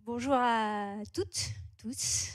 Bonjour à toutes, tous.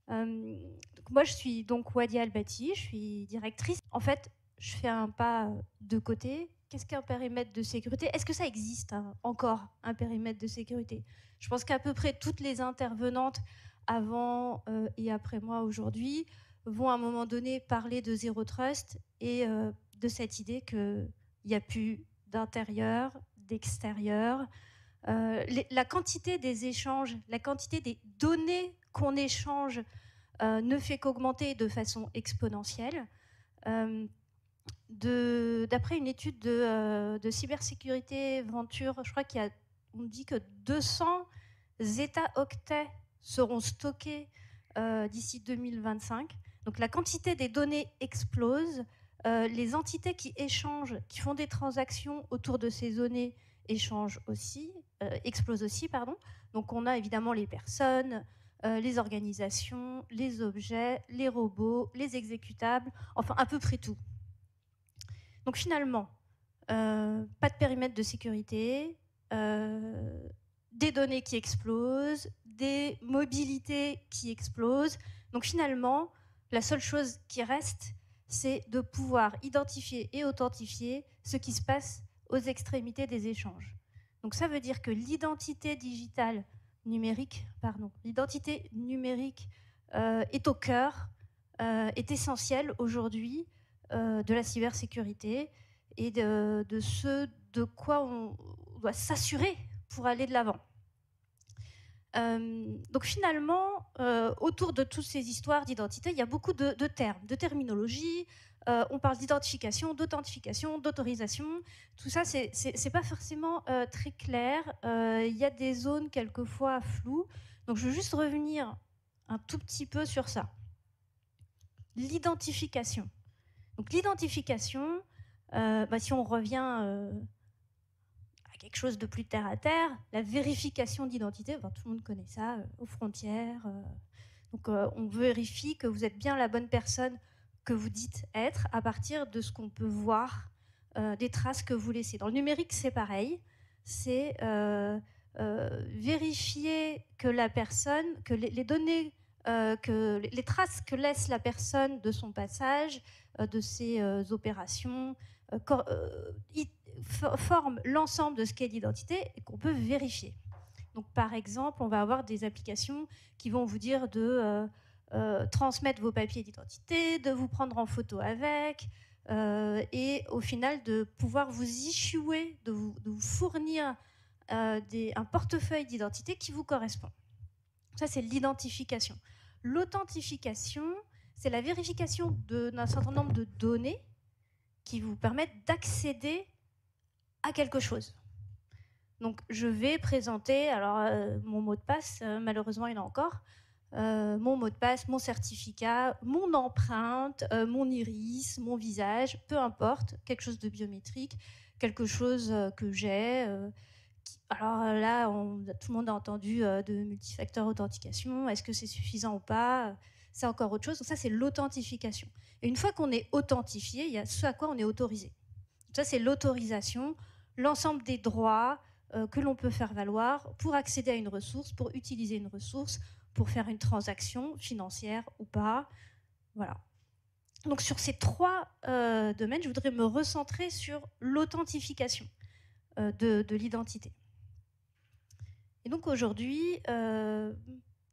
Donc moi, je suis donc Wadia Albati, je suis directrice. En fait, je fais un pas de côté. Qu'est-ce qu'un périmètre de sécurité? Est-ce que ça existe encore, un périmètre de sécurité? Je pense qu'à peu près toutes les intervenantes avant et après moi aujourd'hui vont à un moment donné parler de zéro trust et de cette idée qu'il n'y a plus d'intérieur, d'extérieur. La quantité des échanges, la quantité des données qu'on échange ne fait qu'augmenter de façon exponentielle. D'après une étude de cybersécurité Venture, je crois on dit que 200 zeta-octets seront stockés d'ici 2025. Donc la quantité des données explose. Les entités qui échangent, qui font des transactions autour de ces données explosent aussi. Donc on a évidemment les personnes, les organisations, les objets, les robots, les exécutables, enfin à peu près tout. Donc finalement, pas de périmètre de sécurité, des données qui explosent, des mobilités qui explosent. Donc finalement, la seule chose qui reste, c'est de pouvoir identifier et authentifier ce qui se passe aux extrémités des échanges. Donc ça veut dire que l'identité numérique est au cœur, est essentielle aujourd'hui de la cybersécurité et de ce de quoi on doit s'assurer pour aller de l'avant. Donc finalement, autour de toutes ces histoires d'identité, il y a beaucoup de termes, de terminologie. On parle d'identification, d'authentification, d'autorisation. Tout ça, c'est pas forcément très clair. Il y a des zones quelquefois floues. Donc je veux juste revenir un tout petit peu sur ça. L'identification. Donc l'identification, si on revient à quelque chose de plus terre à terre, la vérification d'identité, tout le monde connaît ça, aux frontières. Donc on vérifie que vous êtes bien la bonne personne que vous dites être à partir de ce qu'on peut voir, des traces que vous laissez. Dans le numérique, c'est pareil. C'est vérifier que la personne, que les données, que les traces que laisse la personne de son passage, de ses opérations, forment l'ensemble de ce qu'est l'identité et qu'on peut vérifier. Donc, par exemple, on va avoir des applications qui vont vous dire de transmettre vos papiers d'identité, de vous prendre en photo avec, et au final de pouvoir vous issuer, de vous fournir un portefeuille d'identité qui vous correspond. Ça, c'est l'identification. L'authentification, c'est la vérification d'un certain nombre de données qui vous permettent d'accéder à quelque chose. Donc, je vais présenter mon mot de passe, malheureusement, il y en a encore, mon mot de passe, mon certificat, mon empreinte, mon iris, mon visage, peu importe, quelque chose de biométrique, quelque chose que j'ai. Alors là, tout le monde a entendu de multifacteur authentication. Est-ce que c'est suffisant ou pas? C'est encore autre chose. Donc ça, c'est l'authentification. Et une fois qu'on est authentifié, il y a ce à quoi on est autorisé. Ça, c'est l'autorisation, l'ensemble des droits que l'on peut faire valoir pour accéder à une ressource, pour utiliser une ressource, pour faire une transaction financière ou pas. Voilà. Donc sur ces trois domaines, je voudrais me recentrer sur l'authentification de l'identité. Et donc aujourd'hui,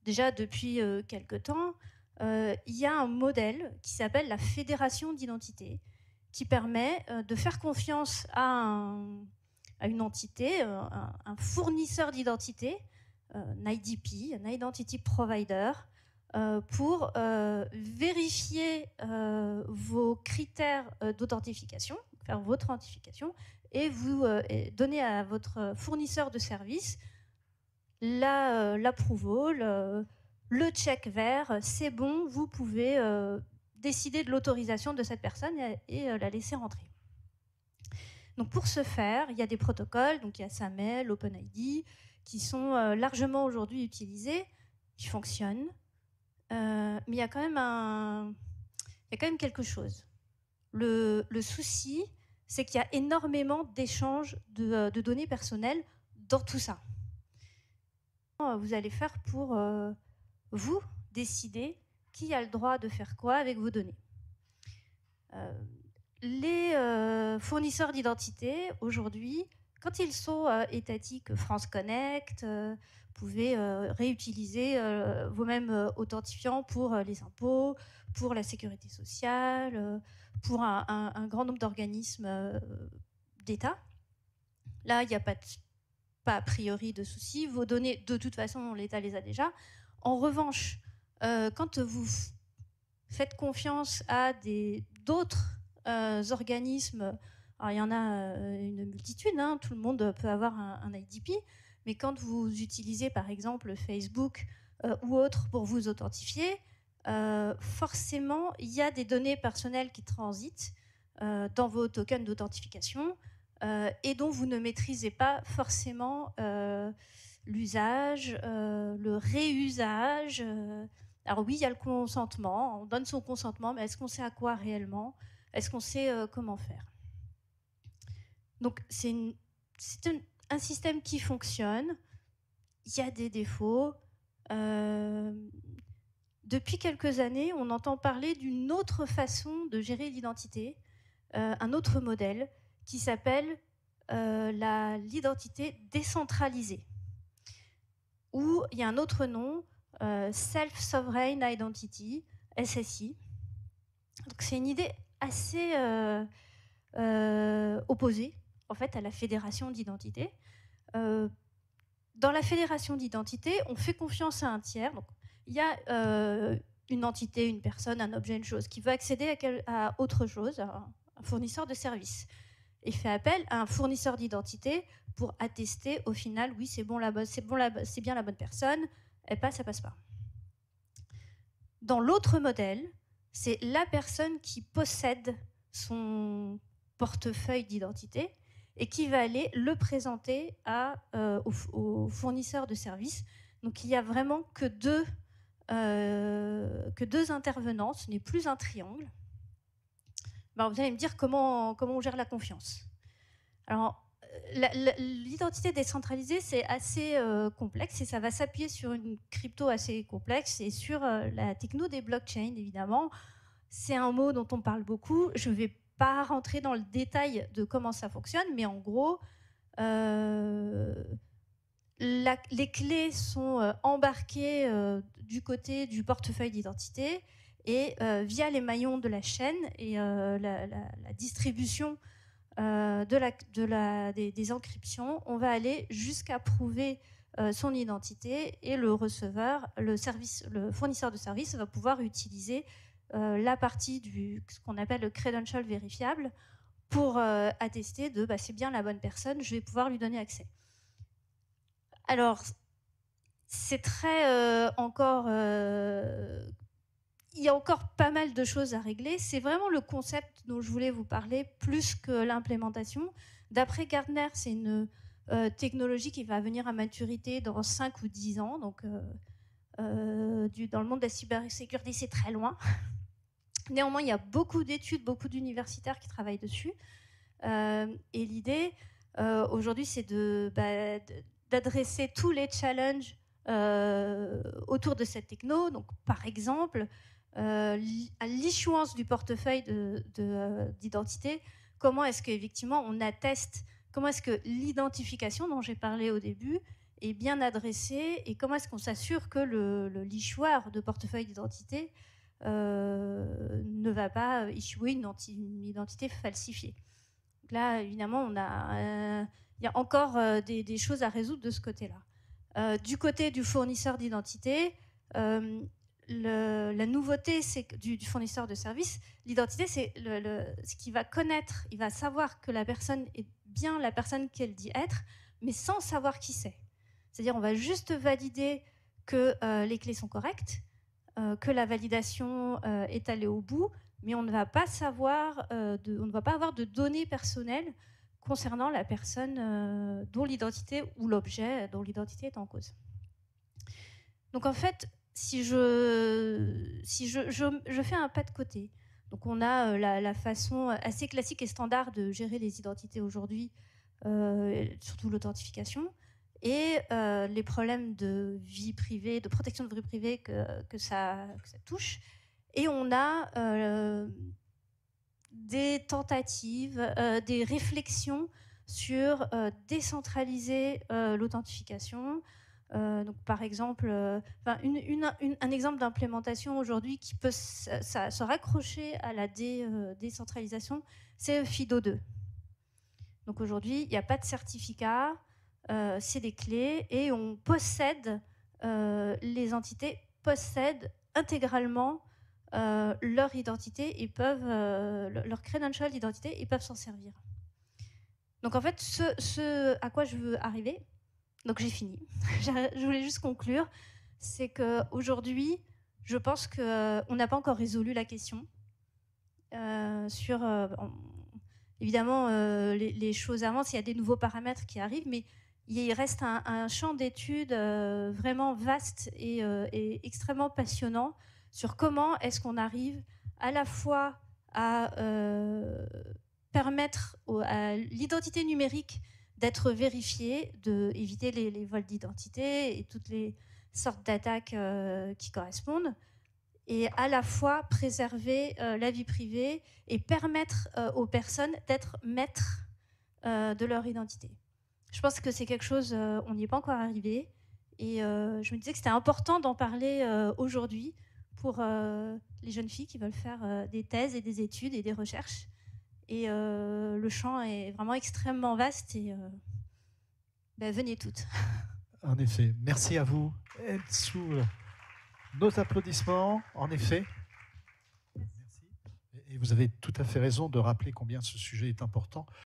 déjà depuis quelque temps, il y a un modèle qui s'appelle la fédération d'identité, qui permet de faire confiance à une entité, un fournisseur d'identité, un IDP, un Identity Provider, pour vérifier vos critères d'authentification, faire votre authentification, et vous donner à votre fournisseur de service l'approval, le check vert, c'est bon, vous pouvez décider de l'autorisation de cette personne et la laisser rentrer. Donc pour ce faire, il y a des protocoles, donc il y a SAML, OpenID, qui sont largement aujourd'hui utilisés, qui fonctionnent, mais il y a quand même quelque chose. Le souci, c'est qu'il y a énormément d'échanges de données personnelles dans tout ça. vous allez faire pour vous décider qui a le droit de faire quoi avec vos données. Les fournisseurs d'identité, aujourd'hui, quand ils sont étatiques, France Connect, vous pouvez réutiliser vos mêmes authentifiants pour les impôts, pour la sécurité sociale, pour un grand nombre d'organismes d'État. Là, il n'y a pas a priori de souci. Vos données, de toute façon, l'État les a déjà. En revanche, quand vous faites confiance à d'autres organismes, alors il y en a une multitude, hein, tout le monde peut avoir un IDP, mais quand vous utilisez par exemple Facebook ou autre pour vous authentifier, forcément il y a des données personnelles qui transitent dans vos tokens d'authentification et dont vous ne maîtrisez pas forcément l'usage, le réusage. Alors oui, il y a le consentement, on donne son consentement, mais est-ce qu'on sait à quoi réellement? Est-ce qu'on sait comment faire? Donc c'est un système qui fonctionne, il y a des défauts. Depuis quelques années, on entend parler d'une autre façon de gérer l'identité, un autre modèle qui s'appelle l'identité décentralisée, ou il y a un autre nom, Self-Sovereign Identity, SSI. Donc c'est une idée assez opposée en fait à la fédération d'identité. Dans la fédération d'identité, on fait confiance à un tiers. Donc il y a une entité, une personne, un objet, une chose qui veut accéder à autre chose, à un fournisseur de services, et fait appel à un fournisseur d'identité pour attester au final, oui, c'est bon, c'est bien la bonne personne, elle passe pas. Dans l'autre modèle, c'est la personne qui possède son portefeuille d'identité et qui va aller le présenter au fournisseur de services. Donc il n'y a vraiment que deux intervenants, ce n'est plus un triangle. Ben, vous allez me dire comment on gère la confiance. Alors, l'identité décentralisée, c'est assez complexe et ça va s'appuyer sur une crypto assez complexe et sur la techno des blockchains, évidemment. C'est un mot dont on parle beaucoup. Je ne vais pas rentrer dans le détail de comment ça fonctionne, mais en gros, les clés sont embarquées du côté du portefeuille d'identité et via les maillons de la chaîne et la distribution des encryptions, on va aller jusqu'à prouver son identité et le receveur, le fournisseur de service va pouvoir utiliser la partie ce qu'on appelle le credential vérifiable pour attester de c'est bien la bonne personne, je vais pouvoir lui donner accès. Alors, c'est très encore... il y a encore pas mal de choses à régler. C'est vraiment le concept dont je voulais vous parler, plus que l'implémentation. D'après Gartner, c'est une technologie qui va venir à maturité dans 5 ou 10 ans. Donc, dans le monde de la cybersécurité, c'est très loin. Néanmoins, il y a beaucoup d'études, beaucoup d'universitaires qui travaillent dessus. Et l'idée, aujourd'hui, c'est d'adresser tous les challenges autour de cette techno. Donc, par exemple, à l'issuance du portefeuille d'identité, comment est-ce qu'effectivement on atteste, comment est-ce que l'identification dont j'ai parlé au début est bien adressée et comment est-ce qu'on s'assure que l'issueur de portefeuille d'identité ne va pas issuer une identité falsifiée. Donc là, évidemment, il y a encore des choses à résoudre de ce côté-là. Du côté du fournisseur d'identité, la nouveauté c'est du fournisseur de service, l'identité, c'est ce qu'il va connaître, il va savoir que la personne est bien la personne qu'elle dit être, mais sans savoir qui c'est. C'est-à-dire on va juste valider que les clés sont correctes, que la validation est allée au bout, mais on ne va pas savoir, on ne va pas avoir de données personnelles concernant la personne dont l'identité ou l'objet dont l'identité est en cause. Donc en fait, si je fais un pas de côté, donc on a la façon assez classique et standard de gérer les identités aujourd'hui, surtout l'authentification, et les problèmes de vie privée, de protection de vie privée que ça touche. Et on a des tentatives, des réflexions sur décentraliser l'authentification. Donc, par exemple, un exemple d'implémentation aujourd'hui qui peut se raccrocher à la décentralisation, c'est FIDO2. Donc aujourd'hui, il n'y a pas de certificat, c'est des clés et on possède, les entités possèdent intégralement leur identité et peuvent, leur credential d'identité et peuvent s'en servir. Donc en fait, ce à quoi je veux arriver, donc j'ai fini, je voulais juste conclure, c'est qu'aujourd'hui, je pense qu'on n'a pas encore résolu la question sur... évidemment, les choses avancent, il y a des nouveaux paramètres qui arrivent, mais il reste un champ d'études vraiment vaste et extrêmement passionnant sur comment est-ce qu'on arrive à la fois à permettre à l'identité numérique d'être vérifiée, d'éviter les vols d'identité et toutes les sortes d'attaques qui correspondent, et à la fois préserver la vie privée et permettre aux personnes d'être maîtres de leur identité. Je pense que c'est quelque chose, on n'y est pas encore arrivé, et je me disais que c'était important d'en parler aujourd'hui pour les jeunes filles qui veulent faire des thèses et des études et des recherches. Et le champ est vraiment extrêmement vaste, et venez toutes. En effet, merci à vous. Et sous nos applaudissements, en effet. Merci. Et vous avez tout à fait raison de rappeler combien ce sujet est important.